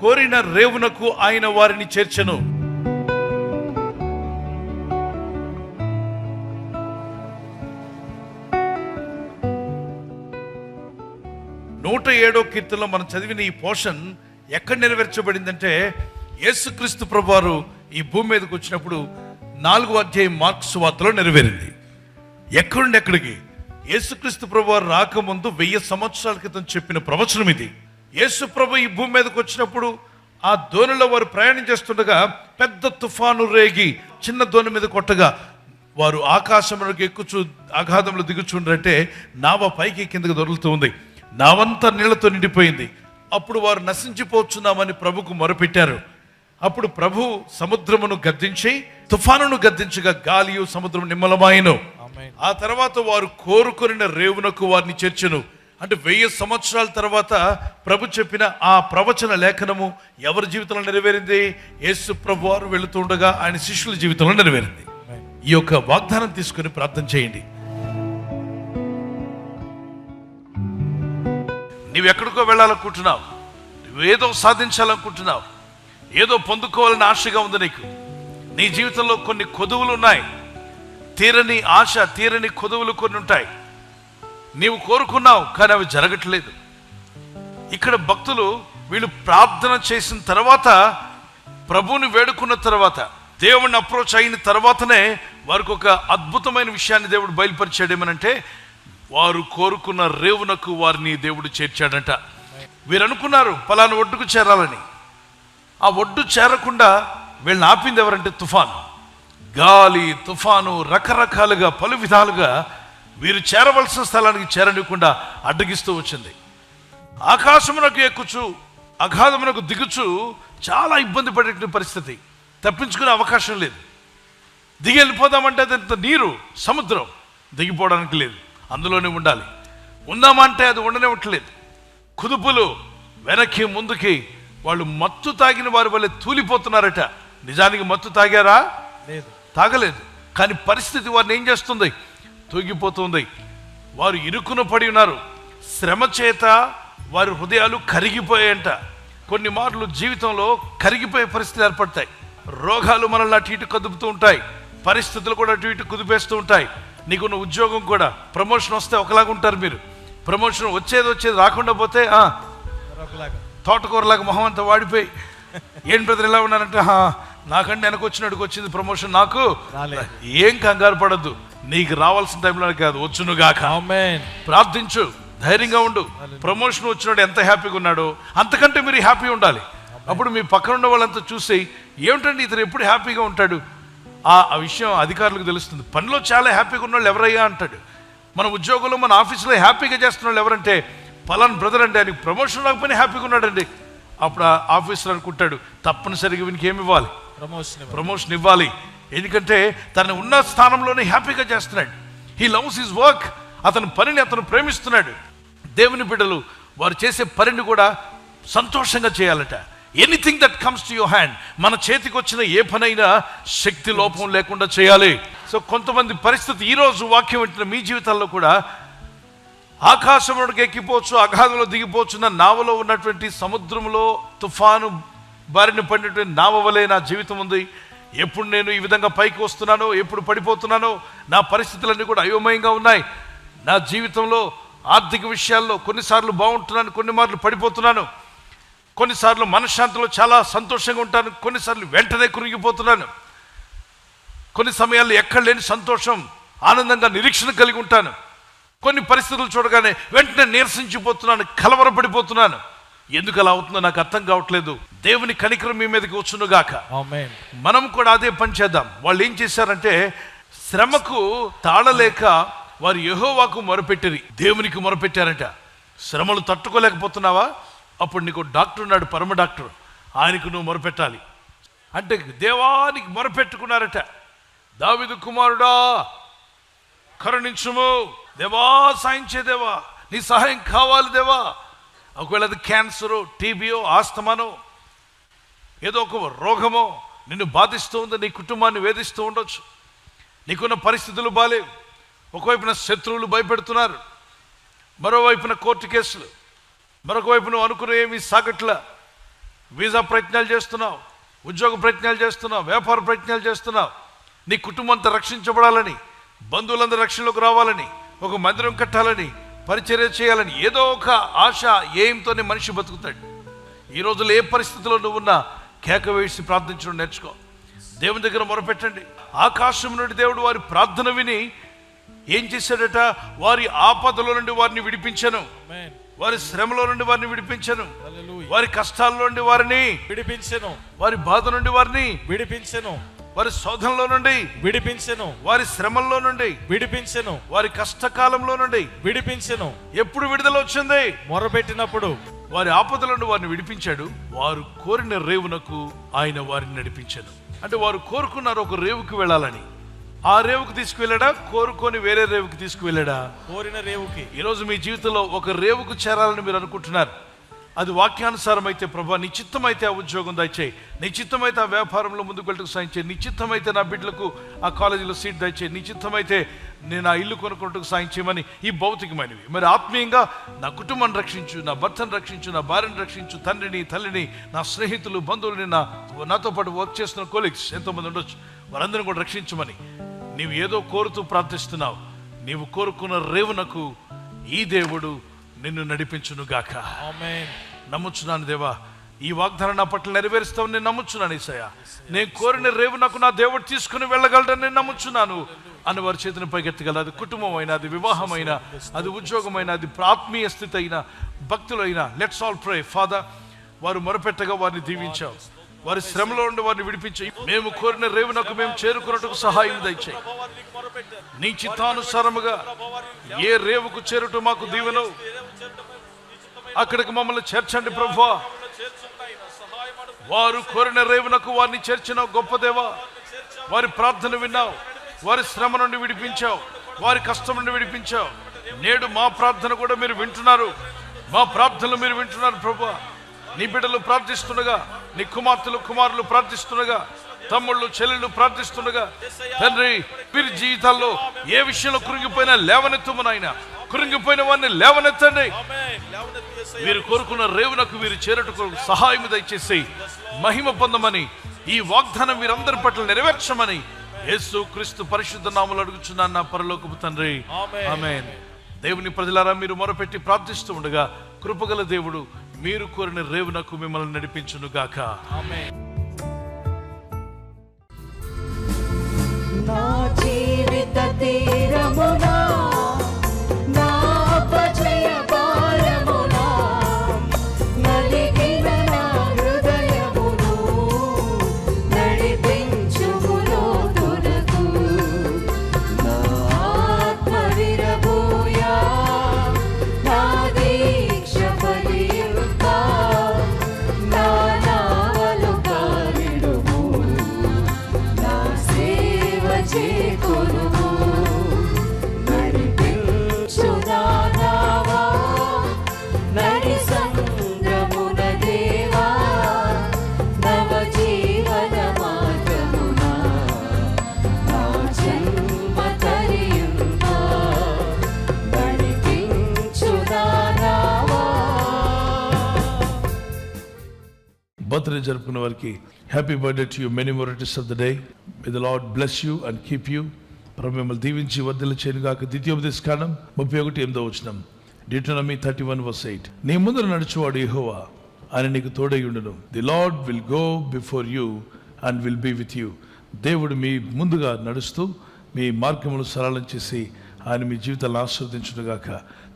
కోరిన రేవునకు ఆయన వారిని చేర్చెను. నూట 7వ కీర్తనలో మనం చదివిన ఈ పోర్షన్ ఎక్కడ నెరవేర్చబడిందంటే, యేసుక్రీస్తు ప్రభువారు ఈ భూమి మీదకి వచ్చినప్పుడు 4వ అధ్యాయం మార్కు సువార్తలో నెరవేరింది. ఎక్కడుండి ఎక్కడికి? యేసుక్రీస్తు ప్రభువారు రాకముందు 1000 సంవత్సరాల క్రితం చెప్పిన ప్రవచనం ఇది. యేసు ప్రభు ఈ భూమి మీదకి వచ్చినప్పుడు ఆ దోణిలో వారు ప్రయాణం చేస్తుండగా పెద్ద తుఫాను రేగి చిన్న దోణి మీద కొట్టగా వారు ఆకాశంలోకి ఎక్కుచు అగాధంలో దిగుచుండ్రంటే నావ పైకి కిందకి దొరుకుతూ ఉంది. నావంతా నీళ్లతో నిండిపోయింది. అప్పుడు వారు నశించిపోతున్నామని ప్రభుకు మొరపెట్టారు. అప్పుడు ప్రభు సముద్రమును గద్దించి తుఫానును గద్దించగా గాలియు సముద్రం నిమ్మలమాయెను. ఆ తర్వాత వారు కోరుకొనిన రేవునకు వారిని చేర్చెను. అంటే 1000 సంవత్సరాల తర్వాత ప్రభు చెప్పిన ఆ ప్రవచన లేఖనము ఎవరి జీవితంలో నెరవేరింది? యేసు ప్రభు వారు వెళుతుండగా ఆయన శిష్యుల జీవితంలో నెరవేరింది. ఈ యొక్క వాగ్దానం తీసుకుని ప్రార్థన చేయండి. నీవెక్కడికో వెళ్ళాలనుకుంటున్నావు, నువ్వేదో సాధించాలనుకుంటున్నావు, ఏదో పొందుకోవాలని ఆశగా ఉంది నీకు. నీ జీవితంలో కొన్ని కొదువులు ఉన్నాయి, తీరని ఆశ, తీరని కొదువులు కొన్ని ఉంటాయి. నీవు కోరుకున్నావు కానీ అవి జరగట్లేదు. ఇక్కడ భక్తులు వీళ్ళు ప్రార్థన చేసిన తర్వాత, ప్రభువుని వేడుకున్న తర్వాత, దేవుణ్ణి అప్రోచ్ అయిన తర్వాతనే వారికి ఒక అద్భుతమైన విషయాన్ని దేవుడు బయలుపరిచాడు. ఏమనంటే, వారు కోరుకున్న రేవునకు వారిని దేవుడు చేర్చాడంట. వీరు అనుకున్నారు పలానా ఒడ్డుకు చేరాలని. ఆ ఒడ్డు చేరకుండా వీళ్ళని ఆపింది ఎవరంటే తుఫాను. గాలి, తుఫాను రకరకాలుగా పలు విధాలుగా వీరు చేరవలసిన స్థలానికి చేరనివ్వకుండా అడ్డగిస్తూ వచ్చింది. ఆకాశమునకు ఎక్కుచు అగాధమునకు దిగుచు చాలా ఇబ్బంది పడే పరిస్థితి. తప్పించుకునే అవకాశం లేదు. దిగి వెళ్ళిపోదామంటే అదంత నీరు, సముద్రం, దిగిపోవడానికి లేదు, అందులోనే ఉండాలి. ఉందామంటే అది ఉండనివ్వట్లేదు. కుదుపులు వెనక్కి ముందుకి. వాళ్ళు మత్తు తాగిన వారి వల్ల తూలిపోతున్నారట. నిజానికి మత్తు తాగారా? లేదు, తాగలేదు. కానీ పరిస్థితి వారిని ఏం చేస్తుంది? తూగిపోతుంది. వారు ఇరుకున పడి ఉన్నారు. శ్రమ చేత వారి హృదయాలు కరిగిపోయాయంట. కొన్ని మార్లు జీవితంలో కరిగిపోయే పరిస్థితులు ఏర్పడతాయి. రోగాలు మనల్ని అటు ఇటు కదుపుతూ ఉంటాయి. పరిస్థితులు కూడా అటు ఇటు కుదిపేస్తూ ఉంటాయి. నీకున్న ఉద్యోగం కూడా, ప్రమోషన్ వస్తే ఒకలాగా ఉంటారు మీరు. ప్రమోషన్ వచ్చేది రాకుండా పోతే తోటకూరలాగా మొహం అంతా వాడిపోయి, ఏం బ్రదర్ ఇలా ఉన్నారంటే, నాకంటే వెనక వచ్చినట్టుకు వచ్చింది ప్రమోషన్, నాకు ఏం కంగారు పడద్దు. నీకు రావాల్సిన టైంలో కాదు, వచ్చునుగాక. ప్రార్థించు, ధైర్యంగా ఉండు. ప్రమోషన్ వచ్చినాడు ఎంత హ్యాపీగా ఉన్నాడో అంతకంటే మీరు హ్యాపీ ఉండాలి. అప్పుడు మీ పక్కన ఉన్న వాళ్ళంతా చూసి, ఏమిటండి ఇతను ఎప్పుడు హ్యాపీగా ఉంటాడు, ఆ విషయం అధికారులకు తెలుస్తుంది. పనిలో చాలా హ్యాపీగా ఉన్న వాళ్ళు ఎవరయ్యా అంటాడు. మన ఉద్యోగంలో, మన ఆఫీసులో హ్యాపీగా చేస్తున్న వాళ్ళు ఎవరంటే, పలానా బ్రదర్ అండి, ఆయనకి ప్రమోషన్ రాకపోయినా హ్యాపీగా ఉన్నాడండి. అప్పుడు ఆ ఆఫీసర్ అనుకుంటాడు, తప్పనిసరిగా వీనికి ఏమి ఇవ్వాలి? ప్రమోషన్ ఇవ్వాలి. ఎందుకంటే తను ఉన్న స్థానంలోనే హ్యాపీగా చేస్తున్నాడు. He loves his work. అతని పనిని అతను ప్రేమిస్తున్నాడు. దేవుని బిడ్డలు వారు చేసే పనిని కూడా సంతోషంగా చేయాలట. Anything that comes to your hand, మన చేతికి వచ్చిన ఏ పనైనా శక్తి లోపం లేకుండా చేయాలి. సో కొంతమంది పరిస్థితి, ఈరోజు వాక్యం వింటున్న మీ జీవితాల్లో కూడా ఆకాశంలోకి ఎక్కిపోవచ్చు, అగాధంలో దిగిపోవచ్చు. నావలో ఉన్నటువంటి సముద్రంలో తుఫాను బారిన పడినటువంటి నావ వలె నా జీవితం ఉంది. ఎప్పుడు నేను ఈ విధంగా పైకి వస్తున్నానో, ఎప్పుడు పడిపోతున్నానో, నా పరిస్థితులన్నీ కూడా అయోమయంగా ఉన్నాయి. నా జీవితంలో ఆర్థిక విషయాల్లో కొన్నిసార్లు బాగుంటున్నాను, కొన్ని మార్లు పడిపోతున్నాను. కొన్నిసార్లు మనశ్శాంతిలో చాలా సంతోషంగా ఉంటాను, కొన్నిసార్లు వెంటనే కురిగిపోతున్నాను. కొన్ని సమయాల్లో ఎక్కడ లేని సంతోషం, ఆనందంగా నిరీక్షణ కలిగి ఉంటాను. కొన్ని పరిస్థితులు చూడగానే వెంటనే నీరసించిపోతున్నాను, కలవరపడిపోతున్నాను. ఎందుకు అలా అవుతుందో నాకు అర్థం కావట్లేదు. దేవుని కనికరం మీ మీదకి వచ్చునుగాక. మనం కూడా అదే పని చేద్దాం. వాళ్ళు ఏం చేశారంటే, శ్రమకు తాళలేక వారు యెహోవాకు మొరపెట్టిరి, దేవునికి మొరపెట్టారంట. శ్రమలు తట్టుకోలేకపోతున్నావా? అప్పుడు నీకు డాక్టర్ ఉన్నాడు, పరమ డాక్టర్, ఆయనకు నువ్వు మొరపెట్టాలి. అంటే దేవానికి మొరపెట్టుకున్నారట. దావీదు కుమారుడా కరుణించుము, దేవా సాయించే దేవా, నీ సహాయం కావాలి దేవా. ఒకవేళ అది క్యాన్సరో, టీబీయో, ఆస్తమానో, ఏదో ఒక రోగమో నిన్ను బాధిస్తూ ఉంది, నీ కుటుంబాన్ని వేధిస్తూ ఉండొచ్చు. నీకున్న పరిస్థితులు బాలేవు. ఒకవైపున శత్రువులు భయపెడుతున్నారు, మరోవైపున కోర్టు కేసులు, మరొక వైపు నువ్వు అనుకున్న ఏమీ సాగట్ల. వీసా ప్రయత్నాలు చేస్తున్నావు, ఉద్యోగ ప్రయత్నాలు చేస్తున్నావు, వ్యాపార ప్రయత్నాలు చేస్తున్నావు. నీ కుటుంబం అంతా రక్షించబడాలని, బంధువులందరూ రక్షణలోకి రావాలని, ఒక మందిరం కట్టాలని, పరిచర్య చేయాలని ఏదో ఒక ఆశ ఏంతోనే మనిషి బతుకుతాడు. ఈ రోజుల్లో ఏ పరిస్థితిలో నువ్వున్నా కేక వేసి ప్రార్థించడం నేర్చుకో. దేవుని దగ్గర మొరపెట్టండి. ఆకాశం నుండి దేవుడు వారి ప్రార్థన విని ఏం చేశాడట? వారి ఆపదలో నుండి వారిని విడిపించను, వారి శ్రమలో నుండి వారిని విడిపించను, వారి కష్టాల్లో నుండి వారిని విడిపించెను, వారి బాధ నుండి వారిని విడిపించెను, వారి శోధనలో నుండి విడిపించెను, వారి శ్రమల్లో నుండి విడిపించెను, వారి కష్టకాలంలో నుండి విడిపించెను. ఎప్పుడు విడుదల వచ్చింది? మొరపెట్టినప్పుడు. వారి ఆపదల నుండి వారిని విడిపించాడు. వారు కోరిన రేవునకు ఆయన వారిని నడిపించాడు. అంటే వారు కోరుకున్నారు ఒక రేవుకి వెళ్ళాలని. ఆ రేవుకు తీసుకువెళ్ళాడా? కోరుకొని వేరే రేవుకి తీసుకువెళ్ళాడా? కోరిన రేవుకి. ఈరోజు మీ జీవితంలో ఒక రేవుకు చేరాలని మీరు అనుకుంటున్నారు. అది వాక్యానుసారం అయితే, ప్రభా నీ చిత్తం అయితే ఆ ఉద్యోగం దయచేయి, నీ చిత్తం అయితే ఆ వ్యాపారంలో ముందుకు వెళ్ళటకు సాయం చేయి, నీ చిత్తం అయితే నా బిడ్డలకు ఆ కాలేజీలో సీట్ దయచేయి, నీ చిత్తం అయితే నేను ఆ ఇల్లు కొనుక్కోవటకు సాయం చేయమని ఈ భౌతికమైనవి. మరి ఆత్మీయంగా నా కుటుంబాన్ని రక్షించు, నా భర్తను రక్షించు, నా భార్యను రక్షించు, తండ్రిని తల్లిని, నా స్నేహితులు బంధువులని, నాతో పాటు వర్క్ చేస్తున్న కొలీగ్స్ ఎంతోమంది ఉండొచ్చు, వారందరిని కూడా రక్షించమని నీవు ఏదో కోరుతూ ప్రార్థిస్తున్నావు. నీవు కోరుకున్న రేవునకు ఈ దేవుడు నిన్ను నడిపించును గాక. ఆమేన్. నమ్ముచున్నాను దేవా, ఈ వాగ్దానం నా పట్ల నెరవేరుస్తావు నేను నమ్ముచున్నాను. ఈసయ్య, నేను కోరిన రేవు నాకు నా దేవుడు తీసుకుని వెళ్ళగలడని నేను నమ్ముచున్నాను అని వారి చేతిని పైకెత్తగలరు. అది కుటుంబం అయినా, అది వివాహమైనా, అది ఉద్యోగమైనా, అది ఆత్మీయ స్థితి అయినా, భక్తులైనా. Let's all pray. ఫాదర్, వారు మొరపెట్టగా వారిని దీవించావు, వారి శ్రమలో ఉండి వారిని విడిపించి మేము కోరిన రేవునకు మేము చేరుకున్నట్టుకు సహాయం దయచేయి. నీ చిత్తానుసారముగా ఏ రేవుకు చేరుట మాకు దీవెను, అక్కడికి మమ్మల్ని చేర్చండి ప్రభువా. వారు కోరిన రేవునకు వారిని చేర్చిన గొప్ప దేవా, వారి ప్రార్థన విన్నావు, వారి శ్రమ నుండి విడిపించావు, వారి కష్టం నుండి విడిపించావు. నేడు మా ప్రార్థన కూడా మీరు వింటున్నారు, మా ప్రార్థనలు మీరు వింటున్నారు ప్రభువా. నీ బిడ్డలు ప్రార్థిస్తుండగా, నీ కుమారులు ప్రార్థిస్తుండగా, తమ్ముళ్ళు చెల్లెళ్ళు ప్రార్థిస్తుండగా, తండ్రి వీరి జీవితాల్లో ఏ విషయంలో కృంగిపోయినా లేవనెత్తము నాయనా. కృంగిపోయిన వారిని లేవనెత్తండి. వీరు కోరుకున్న రేవునకు వీరు చేరటకు సహాయం దయచేసి మహిమ పొందమని, ఈ వాగ్దానం వీరందరి పట్ల నెరవేర్చమని యేసు క్రీస్తు పరిశుద్ధ నామములో అడుగుచున్నాను నా పరలోకపు తండ్రి. ఆమేన్. దేవుని ప్రజలారా, మీరు మొరపెట్టి ప్రార్థిస్తూ ఉండగా కృపగల దేవుడు మీరు కోరిన రేవునకు మిమ్మల్ని నడిపించును గాక. ఆమేన్. నా జీవిత తీరమునా, నా అపజయ భారమునా, నలిగిన నా హృదయమును నడిపించుము లోతునకు. నా ఆత్మ విరబోయా, నా దీక్ష ఫలింప, నా నావలు కావిడుము, నా సేవ చేకొనుము. నడిపించునా నావా, నడి సంద్రమున దేవా, నవ జీవన మార్గమునా, నా జన్మ తరియుంప. నడిపించునా నావా. బర్త్డే జరుపుకున్న వారికి happy birthday to you. Many more returns of the day. May the lord bless you and keep you. ప్రభు మిమ్మల్ని దీవించి వర్ధిల్ల చేయనుగాక. ద్వితీయోపదేశకాండం 31:8 Deuteronomy 31:8. నీ ముందు నడుచువాడు యెహోవా, ఆయన నీకు తోడైయుండును. The lord will go before you and will be with you. దేవుడు మీ ముందుగా నడుస్తూ మీ మార్గములు సరళం చేసి ఆయన మీ జీవితాలను ఆశీర్వదించునుగాక.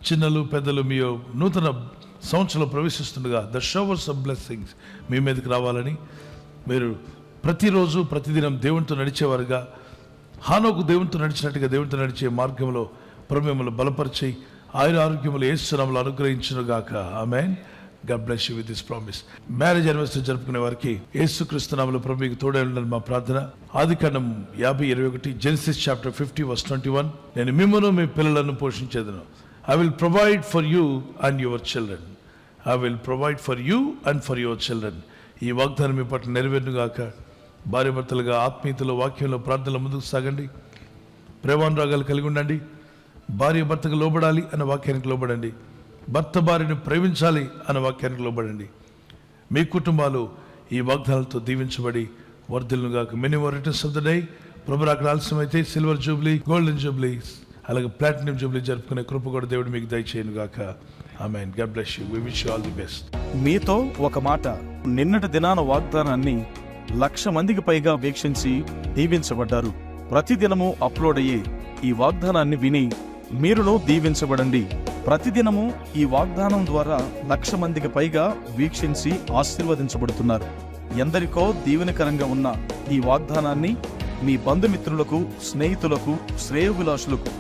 చిన్నలు పెద్దలు మీ నూతన సంవత్సరంలో ప్రవేశిస్తుండగా ద షవర్స్ ఆఫ్ బ్లెస్సింగ్స్ మీ మీదకి రావాలని, మీరు ప్రతిరోజు ప్రతిదినం దేవునితో నడిచేవారుగా, హానోకు దేవునితో నడిచినట్టుగా దేవునితో నడిచే మార్గంలో ప్రభు మిమ్మల్ని బలపరిచి ఆయుర ఆరోగ్యములు యేసు నామములో అనుగ్రహించునుగాక. ఆమేన్. God bless you with this promise. Marriage anniversary జరుపుకునే వారికి యేసుక్రీస్తు నామములో ప్రభు మీకు తోడై ఉండాలని మా ప్రార్థన. ఆదికాండం 50:21, Genesis chapter 50:21. నేను మిమ్మును మీ పిల్లలను పోషించేదను. I will provide for you and your children. I will provide for you and for your children. ఈ వాగ్దానం మీ పట్ల నెరవేరునుగాక. భార్య భర్తలుగా ఆత్మీయతలో, వాక్యంలో, ప్రార్థనలో ముందుకు సాగండి. ప్రేమానురాగాలు కలిగి ఉండండి. భార్య భర్తకు లోబడాలి అన్న వాక్యానికి లోబడండి. భర్త భార్యను ప్రేమించాలి అన్న వాక్యానికి లోబడండి. మీ కుటుంబాలు ఈ వాగ్దానాలతో దీవించబడి వర్ధిల్లుగాక. Many more returns of the day. ప్రభు అక్కడ ఆలస్యమైతే సిల్వర్ జూబ్లీ, గోల్డెన్ జూబ్లీ, అలాగే ప్లాటినం జూబ్లీ జరుపుకునే కృప కూడా దేవుడు మీకు దయచేయను గాక. ఆమేన్. God bless you. We wish you all the best. మీతో ఒక మాట. నిన్నటి దినాన వాగ్దానాన్ని 1,00,000 మందికి పైగా వీక్షించి దీవించబడ్డారు. ప్రతిదినము అప్లోడ్ అయ్యే ఈ వాగ్దానాన్ని విని మీరును దీవించబడండి. ప్రతిదినము ఈ వాగ్దానం ద్వారా 1,00,000 మందికి పైగా వీక్షించి ఆశీర్వదించబడుతున్నారు. ఎందరికో దీవెనకరంగా ఉన్న ఈ వాగ్దానాన్ని మీ బంధుమిత్రులకు, స్నేహితులకు, శ్రేయోభిలాషులకు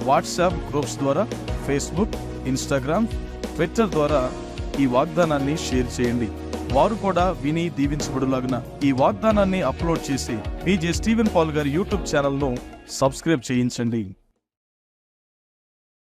వాట్సాప్ గ్రూప్స్ ద్వారా, ఫేస్బుక్, ఇన్స్టాగ్రామ్, ట్విట్టర్ ద్వారా ఈ వాగ్దానాన్ని షేర్ చేయండి. వారు కూడా విని దీవించబడులాగున ఈ వాగ్దానాన్ని అప్లోడ్ చేసి PJ స్టీవెన్ పాల్ గారి యూట్యూబ్ ఛానల్ను సబ్స్క్రైబ్ చేయించండి.